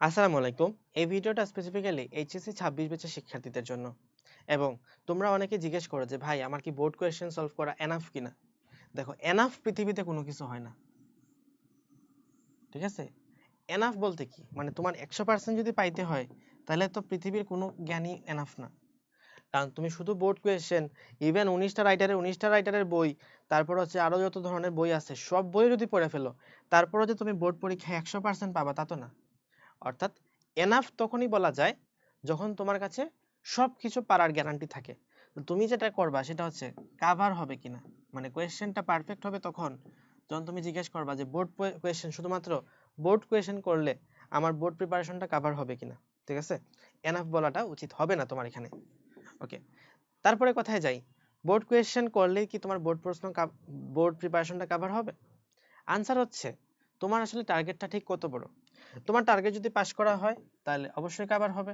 আসসালামু আলাইকুম। এই ভিডিওটা স্পেসিফিক্যালি এইচএসসি 26 ব্যাচের শিক্ষার্থীদের জন্য। এবং তোমরা অনেকে জিজ্ঞেস করো যে ভাই আমার কি বোর্ড কোয়েশ্চেন সলভ করা এনাফ কিনা? দেখো, এনাফ পৃথিবীতে কোনো কিছু হয় না। ঠিক আছে? এনাফ বলতে কি? মানে তোমার 100% যদি পাইতে হয় তাহলে তো পৃথিবীর কোনো জ্ঞানই এনাফ না। কারণ তুমি শুধু বোর্ড কোয়েশ্চেন, ইভেন 19টা রাইটারের বই, তারপর হচ্ছে আরো যত ধরনের বই আছে সব বই যদি পড়ে ফেলো, তারপরও যে তুমি বোর্ড পরীক্ষায় 100% পাবা তা তো না। অর্থাৎ এনাফ তখনই বলা যায় যখন তোমার কাছে সবকিছু পারার গ্যারান্টি থাকে। তো তুমি যেটা করবা সেটা হচ্ছে কাভার হবে কিনা, মানে কোয়েশ্চেনটা পারফেক্ট হবে তখন যখন তুমি জিজ্ঞেস করবা যে বোর্ড কোয়েশ্চেন, শুধুমাত্র বোর্ড কোয়েশ্চেন করলে আমার বোর্ড প্রিপারেশনটা কাভার হবে কিনা। ঠিক আছে? এনাফ বলাটা উচিত হবে না তোমার এখানে। ওকে, তারপরে কথায় যাই। বোর্ড কোয়েশ্চেন করলে কি তোমার বোর্ড প্রিপারেশনটা কাভার হবে? আনসার হচ্ছে তোমার আসলে টার্গেটটা ঠিক কত বড়। তোমার টার্গেট যদি পাস করা হয় তাহলে অবশ্যই কাভার হবে।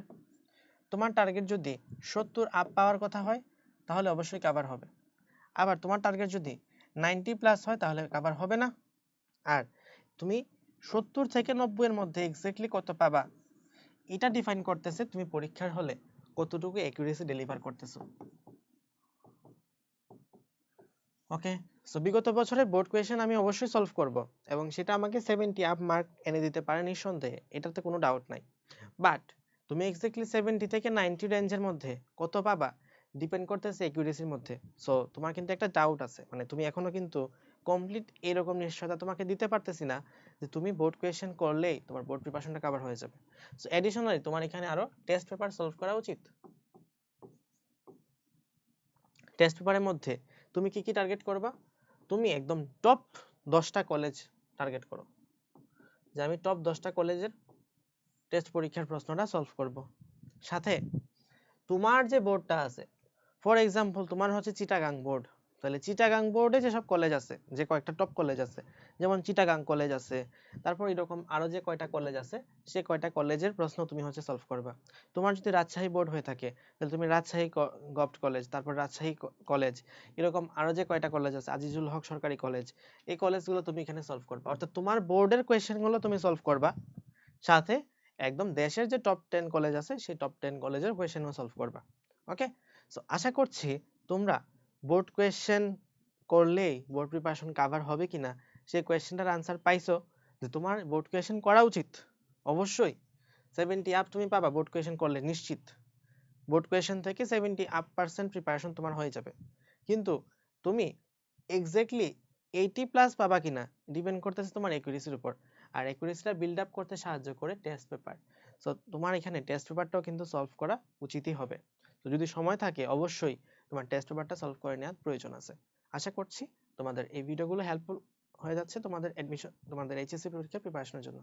তোমার টার্গেট যদি 70 আপ পাওয়ার কথা হয় তাহলে অবশ্যই কাভার হবে। আবার তোমার টার্গেট যদি 90 প্লাস হয় তাহলে কাভার হবে না। আর তুমি 70 থেকে 90 এর মধ্যে এক্স্যাক্টলি কত পাবা এটা ডিফাইন করতেছে তুমি পরীক্ষার হলে কতটুকু অ্যাকুরেসি ডেলিভার করতেছো। ওকে, সো বিগত বছরের বোর্ড কোয়েশ্চেন আমি অবশ্যই সলভ করব এবং সেটা আমাকে 70 আপ মার্ক এনে দিতে পারে নিঃসন্দেহে, এটাতে কোনো ডাউট নাই। বাট তুমি এক্স্যাক্টলি 70 থেকে 90 রেঞ্জের মধ্যে কত পাবা ডিপেন্ড করতেছে অ্যাকুরেসির মধ্যে। সো তোমার কিন্তু একটা ডাউট আছে, মানে তুমি এখনো কিন্তু কমপ্লিট এরকম নিশ্চয়তা তোমাকে দিতে পারতেছি না যে তুমি বোর্ড কোয়েশ্চেন করলেই তোমার বোর্ড প্রিপারেশনটা কভার হয়ে যাবে। সো এডিশনালি তোমার এখানে আরো টেস্ট পেপার সলভ করা উচিত। টেস্ট পেপারের মধ্যে তুমি কি কি টার্গেট করবা? তুমি একদম টপ 10টা কলেজ টার্গেট করো যে আমি টপ 10টা কলেজের টেস্ট পরীক্ষার প্রশ্নটা সলভ করব। সাথে তোমার যে বোর্ডটা আছে, ফর এক্সাম্পল তোমার হচ্ছে চিটাগাং বোর্ড, তাহলে চিটাগাং বোর্ডে যেসব কলেজ আছে, যে কয়েকটা টপ কলেজ আছে, যেমন চিটাগাং কলেজ আছে, তারপর এরকম আরো যে কয়টা কলেজ আছে, সে কয়টা কলেজের প্রশ্ন তুমি হচ্ছে সলভ করবা। তোমার যদি রাজশাহী বোর্ড হয়ে থাকে তাহলে তুমি রাজশাহী গভট কলেজ, তারপর রাজশাহী কলেজ, এরকম আরো যে কয়টা কলেজ আছে, আজিজুল হক সরকারি কলেজ, এই কলেজগুলো তুমি এখানে সলভ করবা। অর্থাৎ তোমার বোর্ডের কোয়েশ্চেনগুলো তুমি সলভ করবা, সাথে একদম দেশের যে টপ 10 কলেজ আছে সেই টপ 10 কলেজের কোয়েশ্চেনও সলভ করবা। ওকে, সো আশা করছি তোমরা বোর্ড কোয়েশ্চেন করলেই বোর্ড প্রিপারেশন কভার হবে কিনা সেই কোয়েশ্চেনটার আনসার পাইছো, যে তোমার বোর্ড কোয়েশ্চেন করা উচিত। অবশ্যই 70 আপ তুমি পাবা বোর্ড কোয়েশ্চেন করলে, নিশ্চিত। বোর্ড কোয়েশ্চেন থেকে 70 আপ পার্সেন্ট প্রিপারেশন তোমার হয়ে যাবে। কিন্তু তুমি এক্স্যাক্টলি 80 প্লাস পাবা কিনা ডিপেন্ড করতেছে তোমার অ্যাকুরেসির উপর। আর অ্যাকুরেসিটা বিল্ড আপ করতে সাহায্য করে টেস্ট পেপার। সো তোমার এখানে টেস্ট পেপারটাও কিন্তু সলভ করা উচিতই হবে। তো যদি সময় থাকে অবশ্যই তোমার টেস্ট পেপারটা সলভ করে নেওয়ার প্রয়োজন আছে। আশা করছি তোমাদের এই ভিডিওগুলো হেল্পফুল হয়ে যাচ্ছে তোমাদের এইচএসসি পরীক্ষার প্রিপারেশনের জন্য।